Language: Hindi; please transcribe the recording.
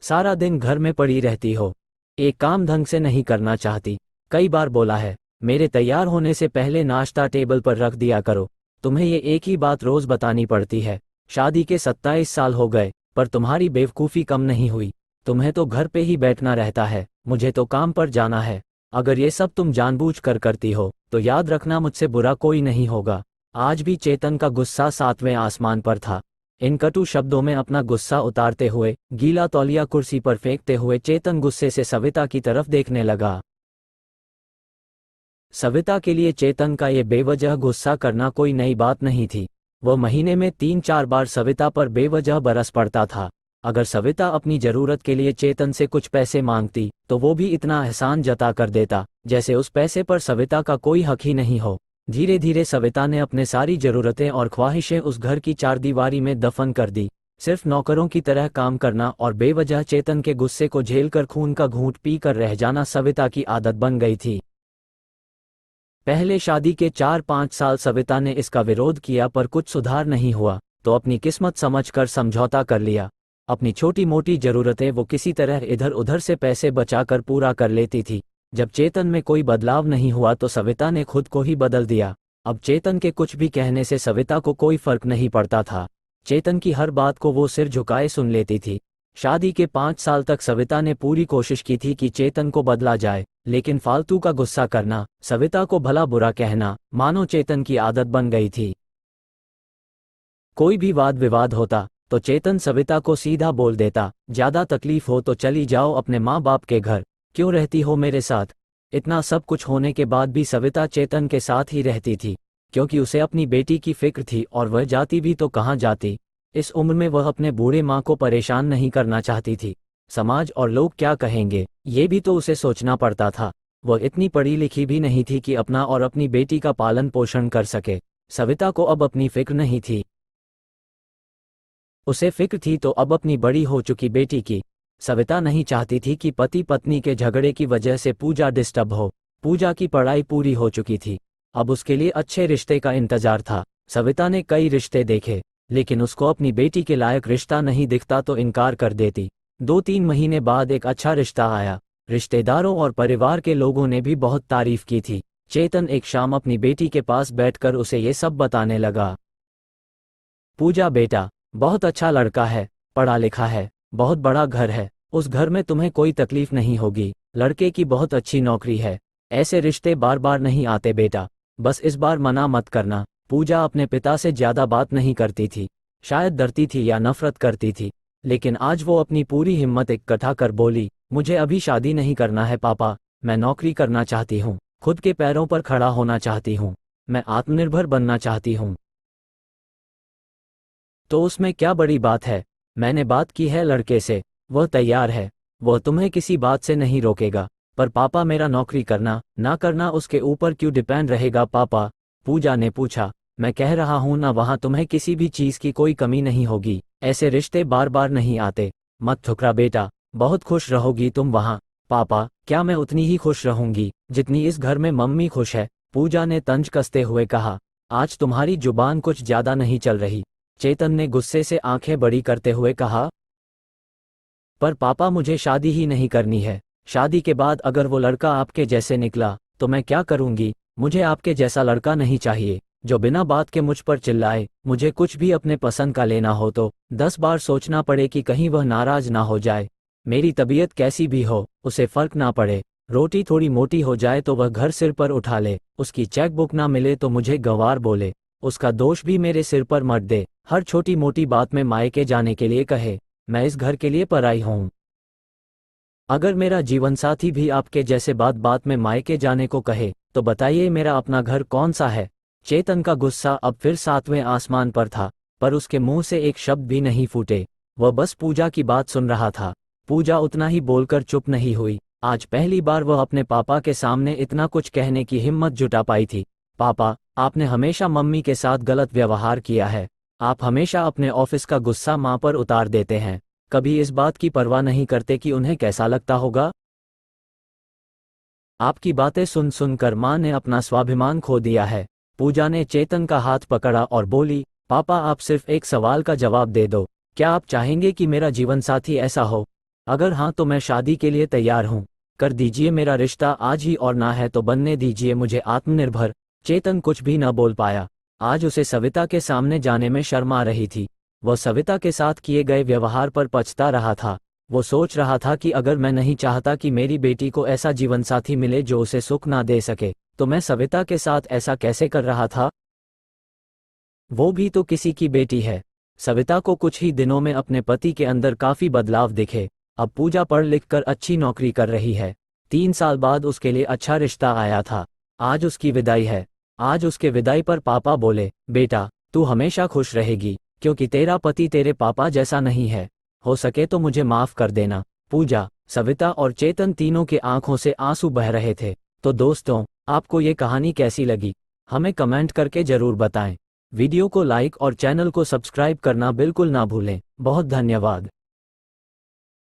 सारा दिन घर में पड़ी रहती हो, एक काम ढंग से नहीं करना चाहती। कई बार बोला है, मेरे तैयार होने से पहले नाश्ता टेबल पर रख दिया करो। तुम्हें ये एक ही बात रोज बतानी पड़ती है। शादी के 27 साल हो गए, पर तुम्हारी बेवकूफ़ी कम नहीं हुई। तुम्हें तो घर पे ही बैठना रहता है, मुझे तो काम पर जाना है। अगर ये सब तुम जानबूझ कर करती हो तो याद रखना, मुझसे बुरा कोई नहीं होगा। आज भी चेतन का गुस्सा 7वें आसमान पर था। इन कटु शब्दों में अपना गुस्सा उतारते हुए, गीला तौलिया कुर्सी पर फेंकते हुए चेतन गुस्से से सविता की तरफ देखने लगा। सविता के लिए चेतन का ये बेवजह गुस्सा करना कोई नई बात नहीं थी। वह महीने में 3-4 बार सविता पर बेवजह बरस पड़ता था। अगर सविता अपनी जरूरत के लिए चेतन से कुछ पैसे मांगती तो वो भी इतना एहसान जता कर देता जैसे उस पैसे पर सविता का कोई हक ही नहीं हो। धीरे धीरे सविता ने अपने सारी जरूरतें और ख्वाहिशें उस घर की चारदीवारी में दफन कर दी। सिर्फ नौकरों की तरह काम करना और बेवजह चेतन के गुस्से को झेलकर खून का घूंट पी कर रह जाना सविता की आदत बन गई थी। पहले शादी के 4-5 साल सविता ने इसका विरोध किया, पर कुछ सुधार नहीं हुआ तो अपनी किस्मत समझकर समझौता कर लिया। अपनी छोटी मोटी जरूरतें वो किसी तरह इधर उधर से पैसे बचाकर पूरा कर लेती थी। जब चेतन में कोई बदलाव नहीं हुआ तो सविता ने खुद को ही बदल दिया। अब चेतन के कुछ भी कहने से सविता को कोई फर्क नहीं पड़ता था। चेतन की हर बात को वो सिर झुकाए सुन लेती थी। शादी के 5 साल तक सविता ने पूरी कोशिश की थी कि चेतन को बदला जाए, लेकिन फालतू का गुस्सा करना, सविता को भला बुरा कहना, मानो चेतन की आदत बन गई थी। कोई भी वाद विवाद होता तो चेतन सविता को सीधा बोल देता, ज्यादा तकलीफ हो तो चली जाओ अपने माँ बाप के घर, क्यों रहती हो मेरे साथ। इतना सब कुछ होने के बाद भी सविता चेतन के साथ ही रहती थी, क्योंकि उसे अपनी बेटी की फिक्र थी। और वह जाती भी तो कहाँ जाती। इस उम्र में वह अपने बूढ़े माँ को परेशान नहीं करना चाहती थी। समाज और लोग क्या कहेंगे, ये भी तो उसे सोचना पड़ता था। वह इतनी पढ़ी लिखी भी नहीं थी कि अपना और अपनी बेटी का पालन पोषण कर सके। सविता को अब अपनी फिक्र नहीं थी। उसे फिक्र थी तो अब अपनी बड़ी हो चुकी बेटी की। सविता नहीं चाहती थी कि पति पत्नी के झगड़े की वजह से पूजा डिस्टर्ब हो। पूजा की पढ़ाई पूरी हो चुकी थी, अब उसके लिए अच्छे रिश्ते का इंतजार था। सविता ने कई रिश्ते देखे, लेकिन उसको अपनी बेटी के लायक रिश्ता नहीं दिखता तो इनकार कर देती। 2-3 महीने बाद एक अच्छा रिश्ता आया। रिश्तेदारों और परिवार के लोगों ने भी बहुत तारीफ की थी। चेतन एक शाम अपनी बेटी के पास बैठकर उसे ये सब बताने लगा। पूजा बेटा, बहुत अच्छा लड़का है, पढ़ा लिखा है, बहुत बड़ा घर है, उस घर में तुम्हें कोई तकलीफ नहीं होगी। लड़के की बहुत अच्छी नौकरी है। ऐसे रिश्ते बार बार नहीं आते बेटा, बस इस बार मना मत करना। पूजा अपने पिता से ज्यादा बात नहीं करती थी, शायद डरती थी या नफरत करती थी, लेकिन आज वो अपनी पूरी हिम्मत इकट्ठा कर बोली, मुझे अभी शादी नहीं करना है पापा, मैं नौकरी करना चाहती हूँ, खुद के पैरों पर खड़ा होना चाहती हूँ, मैं आत्मनिर्भर बनना चाहती हूँ। तो उसमें क्या बड़ी बात है, मैंने बात की है लड़के से, वह तैयार है, वह तुम्हें किसी बात से नहीं रोकेगा। पर पापा, मेरा नौकरी करना ना करना उसके ऊपर क्यों डिपेंड रहेगा पापा? पूजा ने पूछा। मैं कह रहा हूं ना, वहां तुम्हें किसी भी चीज की कोई कमी नहीं होगी। ऐसे रिश्ते बार बार नहीं आते। मत ठुकरा बेटा, बहुत खुश रहोगी तुम वहां। पापा, क्या मैं उतनी ही खुश रहूंगी जितनी इस घर में मम्मी खुश है? पूजा ने तंज कसते हुए कहा। आज तुम्हारी जुबान कुछ ज्यादा नहीं चल रही, चेतन ने गुस्से से आंखें बड़ी करते हुए कहा। पर पापा, मुझे शादी ही नहीं करनी है। शादी के बाद अगर वो लड़का आपके जैसे निकला तो मैं क्या करूंगी? मुझे आपके जैसा लड़का नहीं चाहिए जो बिना बात के मुझ पर चिल्लाए। मुझे कुछ भी अपने पसंद का लेना हो तो 10 बार सोचना पड़े कि कहीं वह नाराज ना हो जाए। मेरी तबीयत कैसी भी हो, उसे फर्क ना पड़े। रोटी थोड़ी मोटी हो जाए तो वह घर सिर पर उठा ले, उसकी चेकबुक ना मिले तो मुझे गंवार बोले, उसका दोष भी मेरे सिर पर मत दे। हर छोटी मोटी बात में मायके जाने के लिए कहे, मैं इस घर के लिए पराई हूं। अगर मेरा जीवन साथी भी आपके जैसे बात बात में मायके जाने को कहे तो बताइए मेरा अपना घर कौन सा है? चेतन का गुस्सा अब फिर 7वें आसमान पर था, पर उसके मुंह से एक शब्द भी नहीं फूटे। वह बस पूजा की बात सुन रहा था। पूजा उतना ही बोलकर चुप नहीं हुई। आज पहली बार वह अपने पापा के सामने इतना कुछ कहने की हिम्मत जुटा पाई थी। पापा, आपने हमेशा मम्मी के साथ गलत व्यवहार किया है। आप हमेशा अपने ऑफिस का गुस्सा माँ पर उतार देते हैं, कभी इस बात की परवाह नहीं करते कि उन्हें कैसा लगता होगा। आपकी बातें सुन सुनकर माँ ने अपना स्वाभिमान खो दिया है। पूजा ने चेतन का हाथ पकड़ा और बोली, पापा, आप सिर्फ एक सवाल का जवाब दे दो, क्या आप चाहेंगे कि मेरा जीवन साथी ऐसा हो? अगर हाँ तो मैं शादी के लिए तैयार हूँ। कर दीजिए मेरा रिश्ता आज ही, और ना है तो बनने दीजिए मुझे आत्मनिर्भर। चेतन कुछ भी न बोल पाया। आज उसे सविता के सामने जाने में शर्म आ रही थी। वह सविता के साथ किए गए व्यवहार पर पछता रहा था। वो सोच रहा था कि अगर मैं नहीं चाहता कि मेरी बेटी को ऐसा जीवनसाथी मिले जो उसे सुख ना दे सके, तो मैं सविता के साथ ऐसा कैसे कर रहा था। वो भी तो किसी की बेटी है। सविता को कुछ ही दिनों में अपने पति के अंदर काफी बदलाव दिखे। अब पूजा पढ़ लिख कर अच्छी नौकरी कर रही है। 3 साल बाद उसके लिए अच्छा रिश्ता आया था। आज उसकी विदाई है। आज उसके विदाई पर पापा बोले, बेटा तू हमेशा खुश रहेगी, क्योंकि तेरा पति तेरे पापा जैसा नहीं है। हो सके तो मुझे माफ कर देना। पूजा, सविता और चेतन तीनों के आंखों से आंसू बह रहे थे। तो दोस्तों, आपको ये कहानी कैसी लगी, हमें कमेंट करके जरूर बताएं। वीडियो को लाइक और चैनल को सब्सक्राइब करना बिल्कुल ना भूलें। बहुत धन्यवाद।